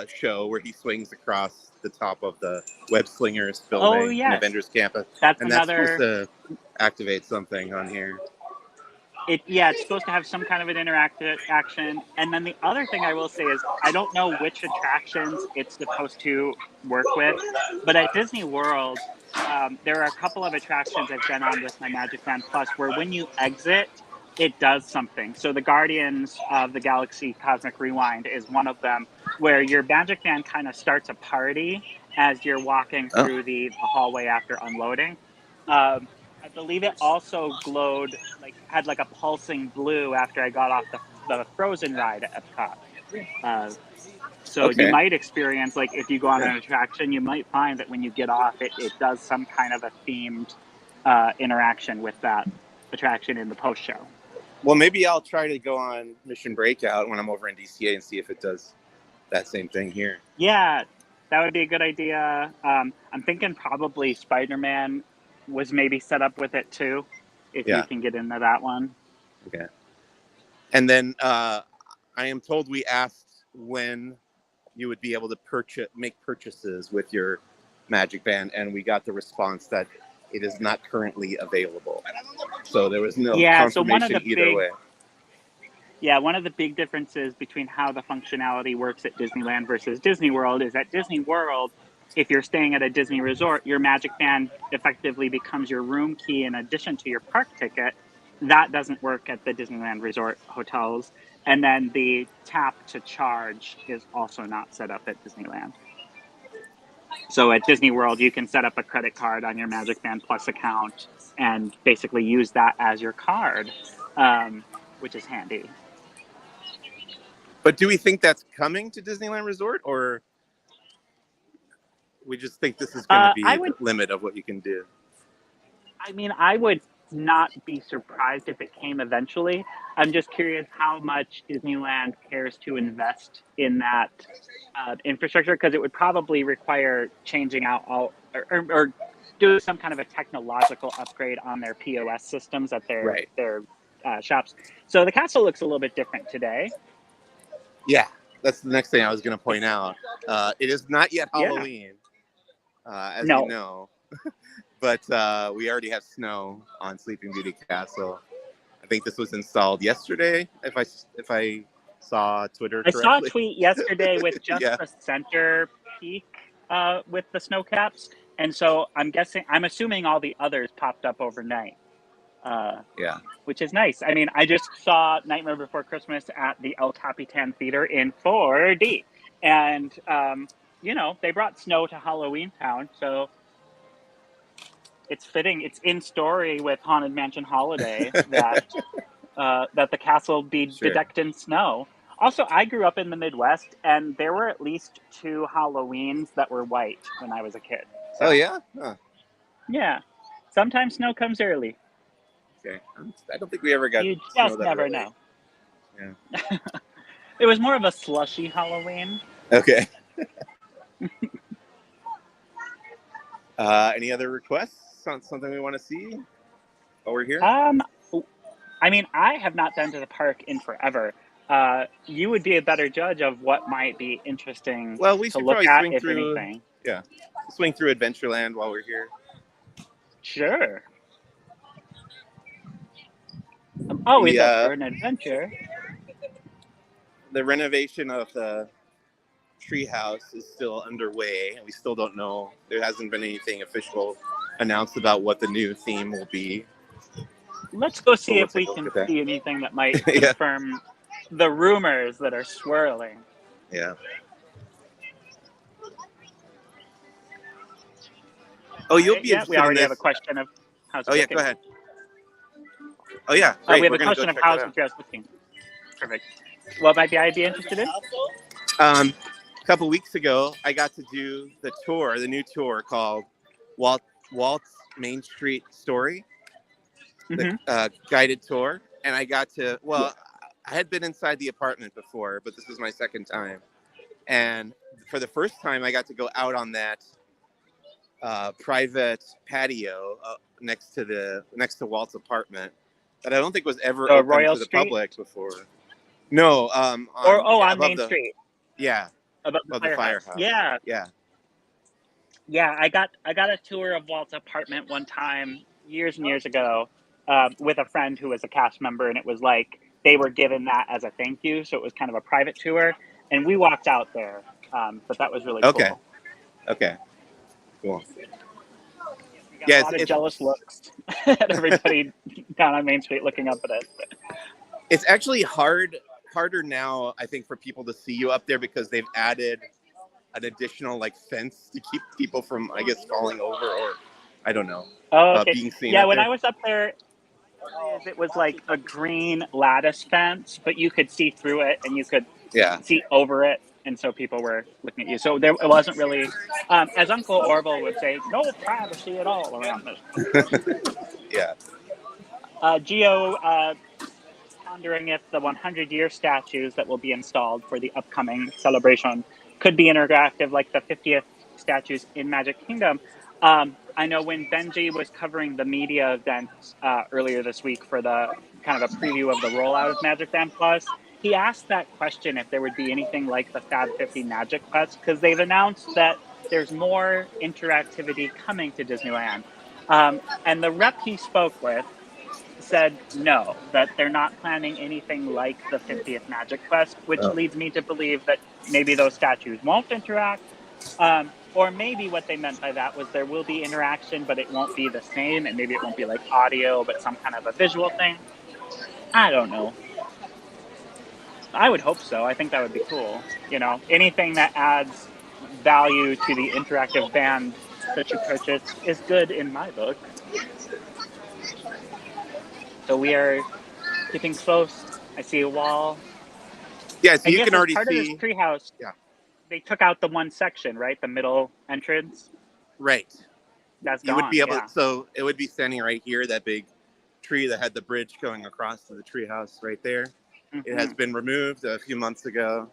show where he swings across the top of the Web Slingers building in Avengers Campus. That's supposed to activate something on here. It's supposed to have some kind of an interactive action. And then the other thing I will say is I don't know which attractions it's supposed to work with, but at Disney World, there are a couple of attractions I've been on with my Magic Band Plus where when you exit, it does something. So the Guardians of the Galaxy Cosmic Rewind is one of them, where your Magic Band kind of starts a party as you're walking through the hallway after unloading. I believe it also glowed, had a pulsing blue after I got off the Frozen ride at Epcot. So you might experience, if you go on an attraction, you might find that when you get off, it does some kind of a themed interaction with that attraction in the post-show. Well, maybe I'll try to go on Mission Breakout when I'm over in DCA and see if it does that same thing here. Yeah, that would be a good idea. I'm thinking probably Spider-Man was maybe set up with it too, if you can get into that one. Okay. And then I am told we asked when you would be able to make purchases with your Magic Band, and we got the response that it is not currently available. So there was no confirmation either way. Yeah, one of the big differences between how the functionality works at Disneyland versus Disney World is at Disney World, if you're staying at a Disney resort, your Magic Band effectively becomes your room key in addition to your park ticket. That doesn't work at the Disneyland Resort hotels. And then the tap to charge is also not set up at Disneyland. So at Disney World, you can set up a credit card on your Magic Band Plus account and basically use that as your card, which is handy. But do we think that's coming to Disneyland Resort, or we just think this is going to be the limit of what you can do? I mean, I would not be surprised if it came eventually. I'm just curious how much Disneyland cares to invest in that infrastructure, because it would probably require changing out or doing some kind of a technological upgrade on their POS systems at their shops. So the castle looks a little bit different today. Yeah, that's the next thing I was going to point out. It is not yet Halloween, as you know. But we already have snow on Sleeping Beauty Castle. I think this was installed yesterday, if I saw Twitter correctly. I saw a tweet yesterday with just the center peak with the snow caps. And so I'm assuming all the others popped up overnight. Which is nice. I mean, I just saw Nightmare Before Christmas at the El Capitan Theater in 4D. And, they brought snow to Halloween Town, so it's fitting. It's in story with Haunted Mansion Holiday that the castle be bedecked in snow. Also, I grew up in the Midwest, and there were at least 2 Halloweens that were white when I was a kid. So, Huh. Yeah. Sometimes snow comes early. Okay. I don't think we ever got. You just never know. Yeah. It was more of a slushy Halloween. Okay. Any other requests? Something we want to see while we're here? I mean, I have not been to the park in forever. You would be a better judge of what might be interesting. Well, we should probably swing through. Anything. Yeah, swing through Adventureland while we're here. Sure. I'm always up for an adventure. The renovation of the treehouse is still underway, and we still don't know. There hasn't been anything official announced about what the new theme will be. Let's go see if we can see anything that might confirm the rumors that are swirling. Yeah. Oh, you'll be interested we already in have a question of How's it Oh yeah, looking? go ahead. Oh yeah, great. We have We're a gonna question go of check how's that the dress looking. Perfect. What might I be interested in? out. A couple weeks ago, I got to do the tour, the new tour called Walt's Main Street Story, the guided tour, and I got to. Well, I had been inside the apartment before, but this was my second time, and for the first time, I got to go out on that private patio next to Walt's apartment that I don't think was ever So open Royal to the Street? public before. No, On above Main the Street. yeah Above the firehouse. Yeah. Yeah. Yeah, I got a tour of Walt's apartment one time years and years ago with a friend who was a cast member, and it was like they were given that as a thank you, so it was kind of a private tour, and we walked out there, but that was really Okay. cool. Okay. Cool. We got a lot of jealous looks at everybody down on Main Street looking up at it. It's actually harder now, I think, for people to see you up there because they've added an additional like fence to keep people from, I guess, falling over or I don't know, Okay. being seen. Yeah, up when there. I was up there, it was like a green lattice fence, but you could see through it and you could see over it, and so people were looking at you. So it wasn't really, as Uncle Orville would say, no privacy at all around this. Yeah. Geo pondering if the 100-year statues that will be installed for the upcoming celebration could be interactive like the 50th statues in Magic Kingdom. I know when Benji was covering the media event earlier this week for the kind of a preview of the rollout of MagicBand Plus, he asked that question if there would be anything like the Fab 50 Magic Quest, because they've announced that there's more interactivity coming to Disneyland. And the rep he spoke with said no, that they're not planning anything like the 50th Magic Quest, which leads me to believe that maybe those statues won't interact. Or maybe what they meant by that was there will be interaction, but it won't be the same, and maybe it won't be like audio, but some kind of a visual thing. I don't know. I would hope so. I think that would be cool. You know, anything that adds value to the interactive band that you purchase is good in my book. So we are keeping close. I see a wall. Yeah, so I you guess can as already part see. of this treehouse, they took out the one section, right? The middle entrance. Right. That's You gone. would be able yeah. So it would be standing right here, that big tree that had the bridge going across to the treehouse right there. It has been removed a few months ago,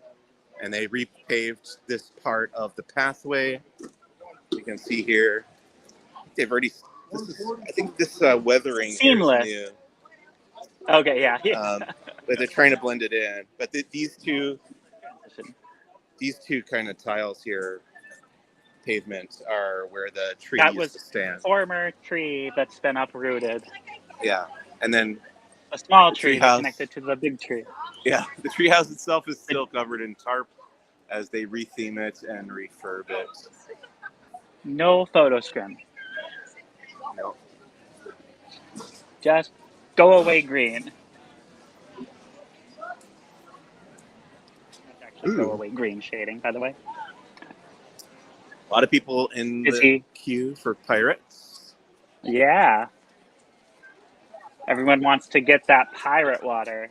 and they repaved this part of the pathway. You can see here, they've already. I think this weathering Seamless. here is new. Okay, yeah. But they're trying to blend it in. But these two kind of tiles here, pavement, are where the tree used to stand. Former tree that's been uprooted. Yeah, and then a small tree that connected to the big tree. Yeah, the treehouse itself is still covered in tarp as they retheme it and refurb it. No photo scrim. No. Just go away green. That's actually go away green shading, by the way. A lot of people in the queue for pirates. Yeah. Everyone wants to get that pirate water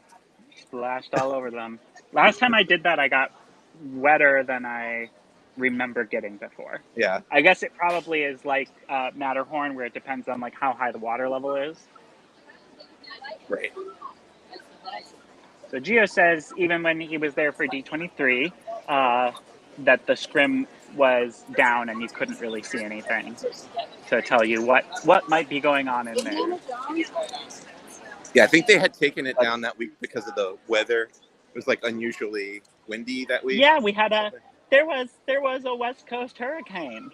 splashed all over them. Last time I did that, I got wetter than I remember getting before. Yeah. I guess it probably is like Matterhorn, where it depends on like how high the water level is. Right. So Gio says even when he was there for D23, that the scrim was down and you couldn't really see anything to tell you what might be going on in there. Yeah, I think they had taken it down that week because of the weather. It was like unusually windy that week. Yeah, we had there was a West Coast hurricane.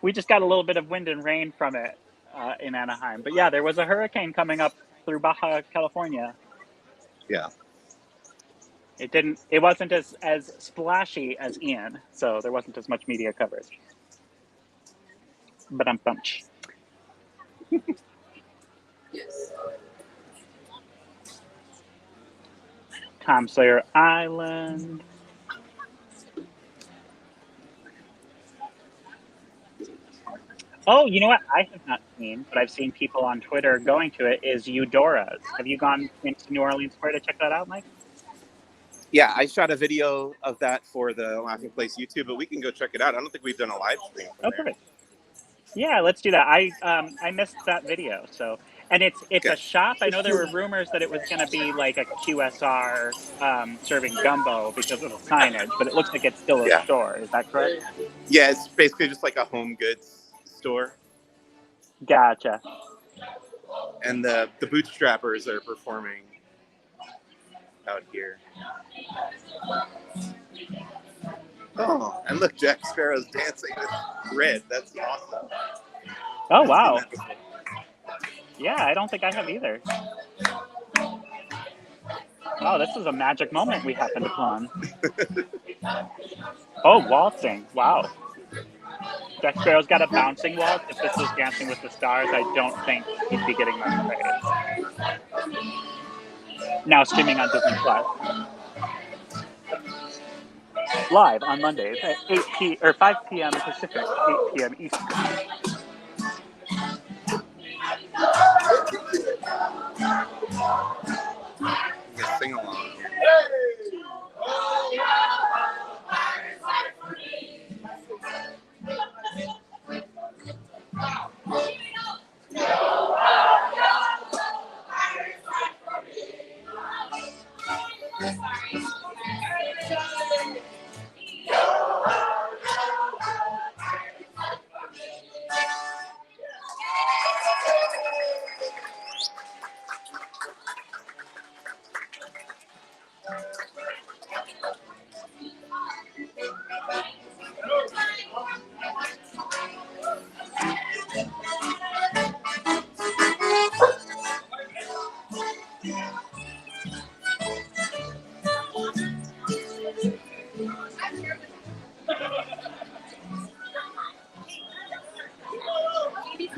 We just got a little bit of wind and rain from it in Anaheim. But yeah, there was a hurricane coming up through Baja California. Yeah. It wasn't as splashy as Ian, so there wasn't as much media coverage. But I'm bunch. Tom Sawyer Island. Oh, you know what I have not seen, but I've seen people on Twitter going to it, is Eudora's. Have you gone into New Orleans Square to check that out, Mike? Yeah, I shot a video of that for the Laughing Place YouTube, but we can go check it out. I don't think we've done a live stream from Oh, there. perfect. Yeah, let's do that. I missed that video. So, and it's Okay. a shop. I know there were rumors that it was going to be like a QSR serving gumbo because of the signage, but it looks like it's still a Yeah. store. Is that correct? Yeah, it's basically just like a home goods store. Gotcha. And the bootstrappers are performing out here. Oh, and look, Jack Sparrow's dancing with Red. That's awesome. Oh, I've wow. seen that before. Yeah, I don't think I have either. Oh, this is a magic moment we happened upon. Oh, waltzing. Wow. Jack Sparrow's got a bouncing waltz. If this was Dancing with the Stars, I don't think he'd be getting much praise. Now streaming on Disney Plus. Live on Mondays at 5 p.m. Pacific, 8 p.m. Eastern. You can sing along here.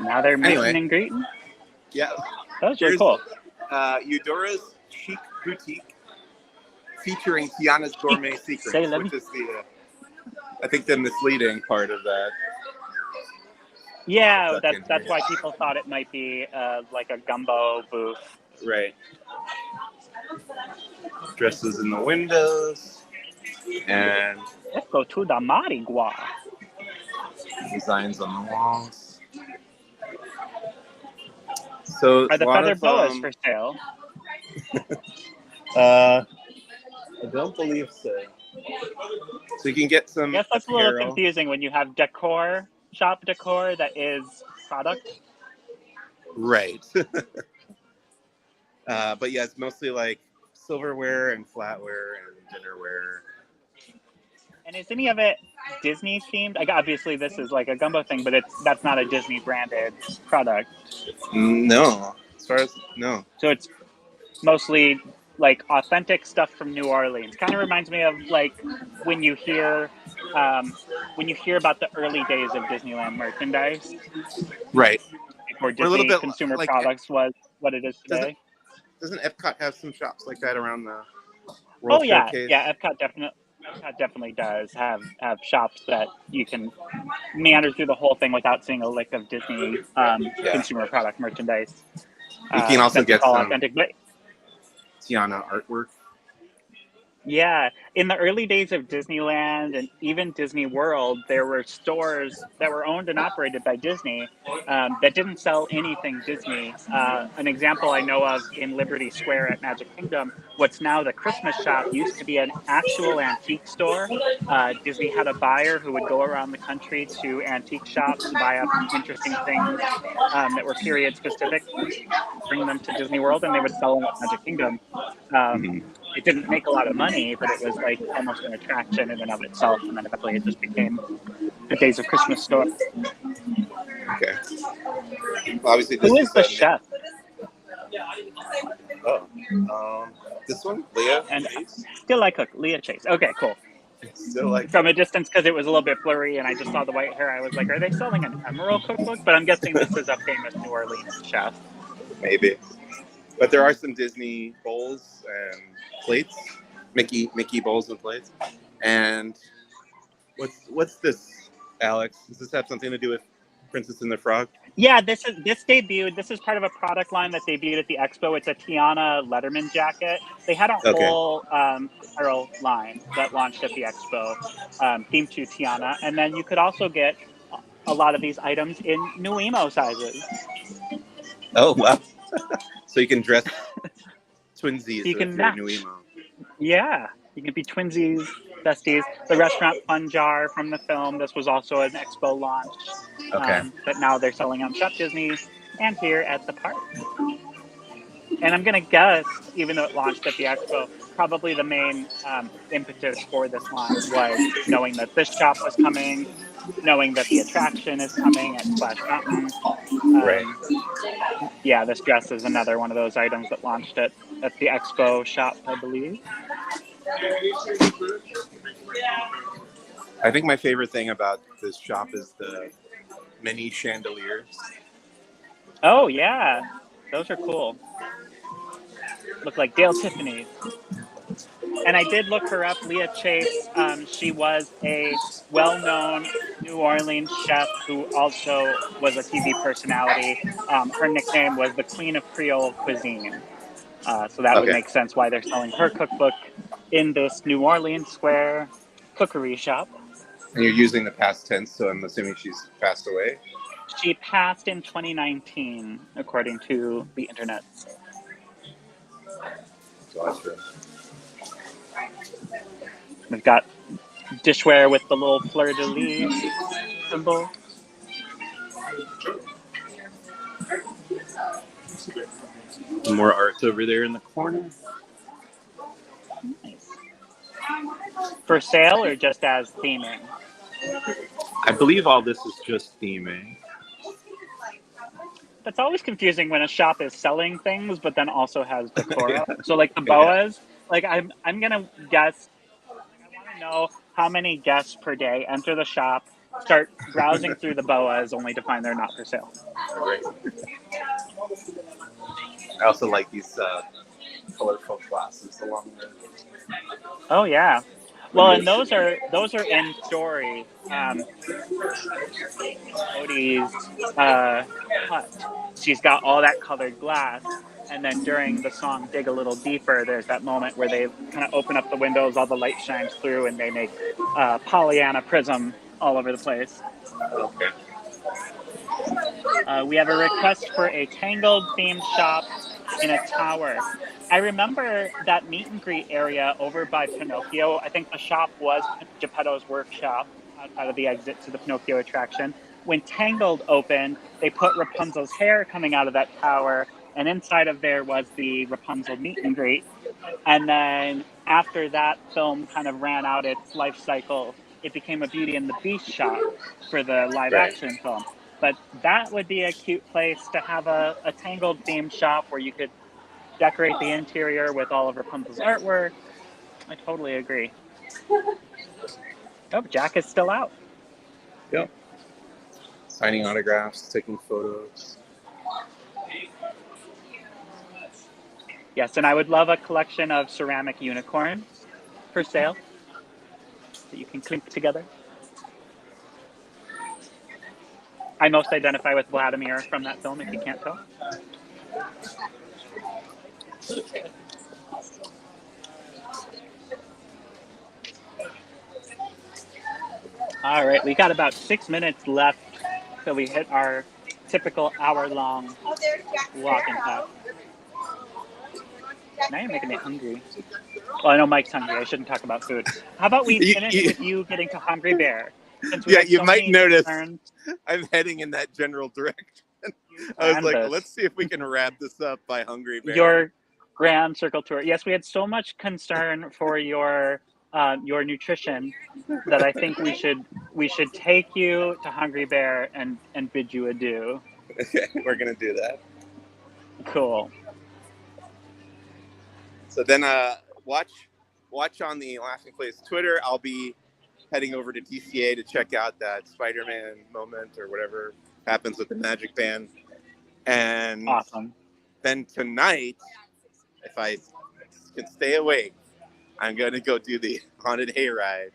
Now they're meeting Anyway. and greeting. Yeah. That was really cool. Eudora's Chic Boutique featuring Tiana's Gourmet Secrets, Salem. which is the, I think, the misleading part of that. Yeah, that's why people thought it might be like a gumbo booth. Right. Dresses in the windows and Let's go to the Mardi Gras. designs on the walls. So Are the a lot feather of, boas for sale? I don't believe so. So you can get some Yes, that's a little apparel. confusing when you have decor, shop decor that is product. Right. But yeah, it's mostly like silverware and flatware and dinnerware. And is any of it Disney themed? Like obviously this is like a gumbo thing, but that's not a Disney branded product. No, as far as no. So it's mostly like authentic stuff from New Orleans. Kind of reminds me of like when you hear about the early days of Disneyland merchandise. Right. Before We're a little Disney bit consumer like, products was what it is today. Doesn't Epcot have some shops like that around the World Oh yeah, Showcase? yeah. Epcot definitely does have shops that you can meander through the whole thing without seeing a lick of Disney consumer product merchandise. You can also get all some authentic, but Tiana artwork. yeah, in the early days of Disneyland and even Disney World, there were stores that were owned and operated by Disney that didn't sell anything Disney. An example I know of in Liberty Square at Magic Kingdom, what's now the Christmas shop used to be an actual antique store. Disney had a buyer who would go around the country to antique shops, buy up interesting things that were period specific, bring them to Disney World, and they would sell them at Magic Kingdom. It didn't make a lot of money, but it was like almost an attraction in and of itself. And then eventually it just became the Days of Christmas store. Okay. Well, obviously, this Who is the chef? This one, Leah. And still I cook, Leah Chase. Okay, cool. Still like From a distance, because it was a little bit blurry and I just saw the white hair, I was like, are they selling an Emerald cookbook? But I'm guessing this is a famous New Orleans chef. maybe. But there are some Disney bowls and plates, Mickey bowls and plates. And what's this, Alex? Does this have something to do with Princess and the Frog? Yeah, this debuted. This is part of a product line that debuted at the expo. It's a Tiana Letterman jacket. They had a whole apparel line that launched at the expo, themed to Tiana, and then you could also get a lot of these items in new emo sizes. Oh wow! So you can dress twinsies You with can your match. new emo. Yeah, you can be twinsies, besties. The restaurant Fun Jar from the film. This was also an expo launch. Okay. But now they're selling on Shop Disney and here at the park. And I'm going to guess, even though it launched at the expo, probably the main impetus for this line was knowing that this shop was coming, knowing that the attraction is coming at Splash Mountain. Right. Yeah, this dress is another one of those items that launched at the expo shop, I believe. I think my favorite thing about this shop is the many chandeliers. Oh, yeah. Those are cool. Look like Dale Tiffany. And I did look her up, Leah Chase. She was a well-known New Orleans chef who also was a TV personality. Her nickname was the Queen of Creole Cuisine. So that would make sense why they're selling her cookbook in this New Orleans Square cookery shop. And you're using the past tense, so I'm assuming she's passed away? She passed in 2019, according to the internet. Gotcha. We've got dishware with the little fleur-de-lis symbol. More art over there in the corner. Nice. For sale or just as theming? I believe all this is just theming. That's always confusing when a shop is selling things, but then also has decor up. So like the boas, like I'm gonna guess. I want to know how many guests per day enter the shop, start browsing through the boas, only to find they're not for sale. Right. I also like these colorful glasses along there. Oh yeah. Well, and those are in story. Odie's hut. She's got all that colored glass, and then during the song "Dig a Little Deeper," there's that moment where they kind of open up the windows, all the light shines through, and they make Pollyanna prism all over the place. Okay. We have a request for a Tangled themed shop in a tower. I remember that meet and greet area over by Pinocchio. I think the shop was Geppetto's workshop outside of the exit to the Pinocchio attraction. When Tangled opened, they put Rapunzel's hair coming out of that tower, and inside of there was the Rapunzel meet and greet. And then after that film kind of ran out its life cycle, it became a Beauty and the Beast shop for the live action film. But that would be a cute place to have a Tangled themed shop where you could decorate the interior with all of Rapunzel's artwork. I totally agree. Oh, Jack is still out. Yep. Signing autographs, taking photos. Yes, and I would love a collection of ceramic unicorns for sale that you can clink together. I most identify with Vladimir from that film, if you can't tell. All right, we got about 6 minutes left till we hit our typical hour-long walking path. Now you're making me hungry. Well, I know Mike's hungry. I shouldn't talk about food. How about we finish with you getting to Hungry Bear? You might notice I'm heading in that general direction. I was like, let's see if we can wrap this up by Hungry Bear. Your Grand Circle Tour. Yes, we had so much concern for your nutrition that I think we should take you to Hungry Bear and bid you adieu. Okay, we're gonna do that. Cool. So then watch on the Laughing Place Twitter. I'll be heading over to DCA to check out that Spider-Man moment or whatever happens with the Magic Band. And awesome. Then tonight, if I can stay awake, I'm going to go do the haunted hayride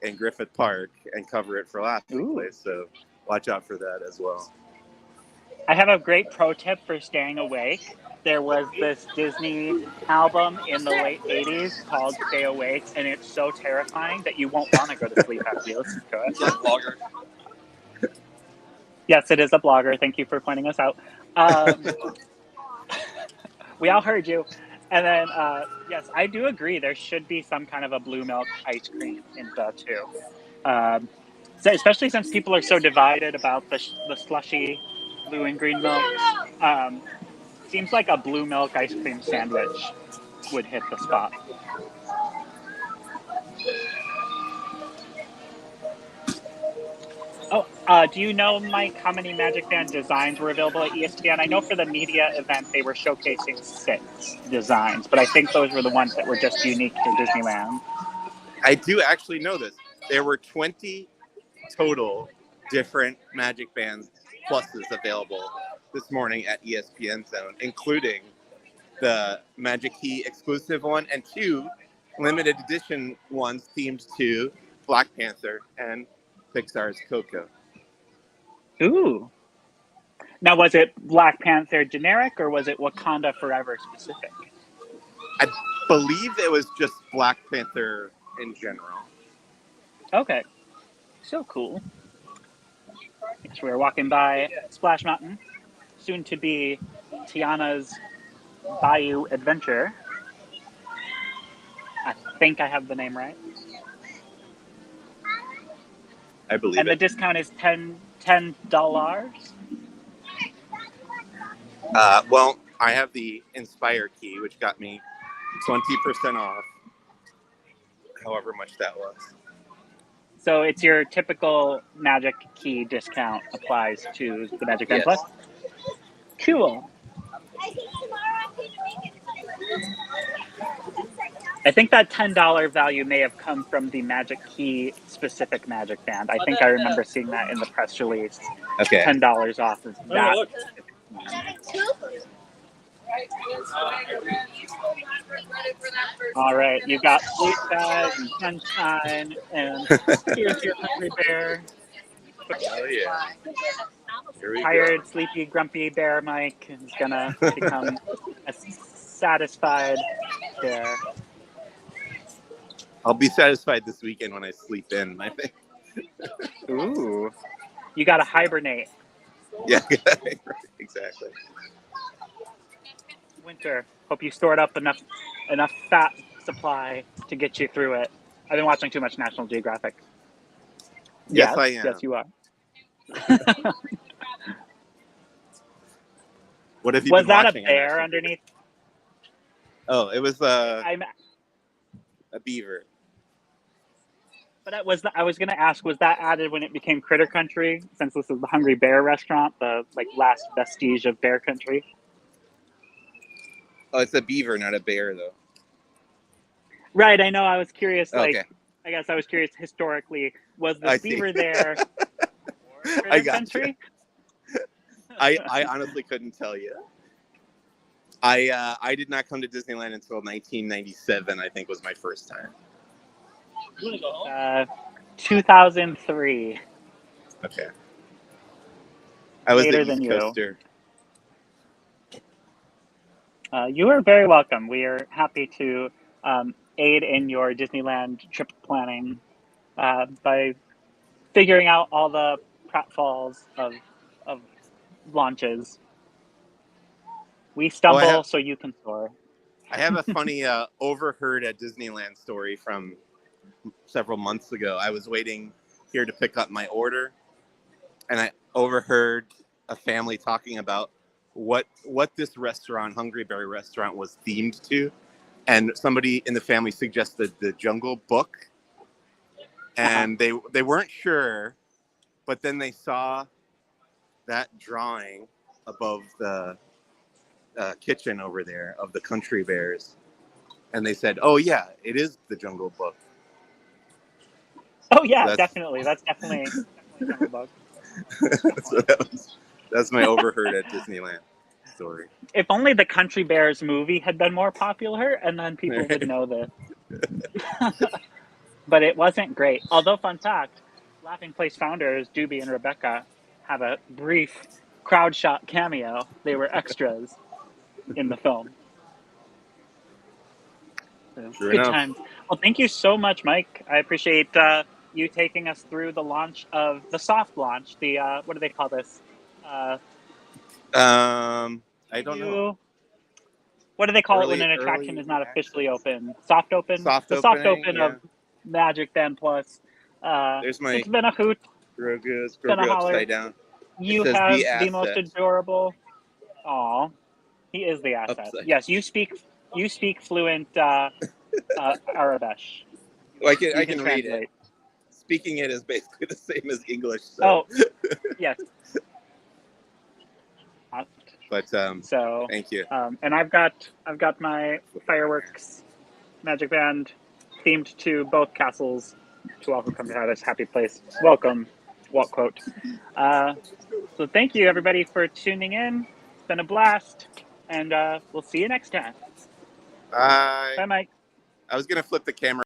in Griffith Park and cover it for Laughing Place. So watch out for that as well. I have a great pro tip for staying awake. There was this Disney album in the late 80s called Stay Awake, and it's so terrifying that you won't want to go to sleep after you listen to it. Yeah, blogger. Yes, it is a blogger. Thank you for pointing us out. We all heard you. And then, yes, I do agree. There should be some kind of a blue milk ice cream in Batuu. So especially since people are so divided about the slushy blue and green milks. Seems like a blue milk ice cream sandwich would hit the spot. Oh, do you know, Mike, how many Magic Band designs were available at ESPN? I know for the media event they were showcasing 6 designs, but I think those were the ones that were just unique to Disneyland. I do actually know this. There were 20 total different Magic Band pluses available this morning at ESPN Zone, including the Magic Key exclusive one and 2 limited edition ones themed to Black Panther and Pixar's Coco. Ooh. Now, was it Black Panther generic or was it Wakanda Forever specific? I believe it was just Black Panther in general. Okay. So cool. So we're walking by Splash Mountain, soon to be Tiana's Bayou Adventure. I think I have the name right. I believe and it. And the discount is $10. Well, I have the Inspire key, which got me 20% off, however much that was. So it's your typical Magic Key discount applies to the Magic Band Yes. Plus? Cool. I think that $10 value may have come from the Magic Key specific Magic Band. I think I remember seeing that in the press release. Okay. $10 off of that. look. All right, you've got Blue Skies and Sunshine, and here's your Hungry Bear. Oh, yeah. Here we Tired, sleepy, grumpy bear Mike is gonna become a satisfied bear. I'll be satisfied this weekend when I sleep in, I think. Ooh. You gotta hibernate. Yeah, exactly. Winter. Hope you stored up enough fat supply to get you through it. I've been watching too much National Geographic. Yes, I am. Yes, you are. What have you Was been that a watching on bear National underneath? Oh, it was a beaver. But I was going to ask, was that added when it became Critter Country? Since this is the Hungry Bear restaurant, the last vestige of Bear Country. Oh, it's a beaver, not a bear, though. Right, I know. I was curious. Okay. I guess I was curious historically. Was the I see. beaver there? I got Country? I honestly couldn't tell you. I did not come to Disneyland until 1997. I think was my first time. 2003. Okay. I was Later the than East you. Coaster. You are very welcome. We are happy to aid in your Disneyland trip planning by figuring out all the pratfalls of launches. We stumble so you can soar. I have a funny overheard at Disneyland story from several months ago. I was waiting here to pick up my order, and I overheard a family talking about what this restaurant, Hungry Bear restaurant, was themed to, and somebody in the family suggested the Jungle Book, and they weren't sure, but then they saw that drawing above the kitchen over there of the Country Bears, and they said, "Oh yeah, it is the Jungle Book." Oh yeah, So definitely. That's definitely Jungle Book. So that's my overheard at Disneyland story. If only the Country Bears movie had been more popular, and then people would know this. But it wasn't great. Although, fun fact, Laughing Place founders Doobie and Rebecca have a brief crowd shot cameo. They were extras in the film. So, True good enough. times. Well, thank you so much, Mike. I appreciate you taking us through the launch of the soft launch. The what do they call this? I don't know. What do they call it when Early an attraction is not access? officially open? Soft open. Soft The soft opening, open yeah. of MagicBand Plus. There's my It's been a hoot. Grogu Been a holler. upside down. You says have the the most asset. adorable. Aw, he is the asset. Upside. Yes, you speak fluent Arabish. Well, I You can read it. translate. Speaking it is basically the same as English. So. Oh, yes. But So thank you. And I've got my fireworks MagicBand themed to both castles. To welcome, come to this happy place. Welcome, Walt quote. So thank you everybody for tuning in. It's been a blast, and we'll see you next time. Bye. Bye, Mike. I was gonna flip the camera.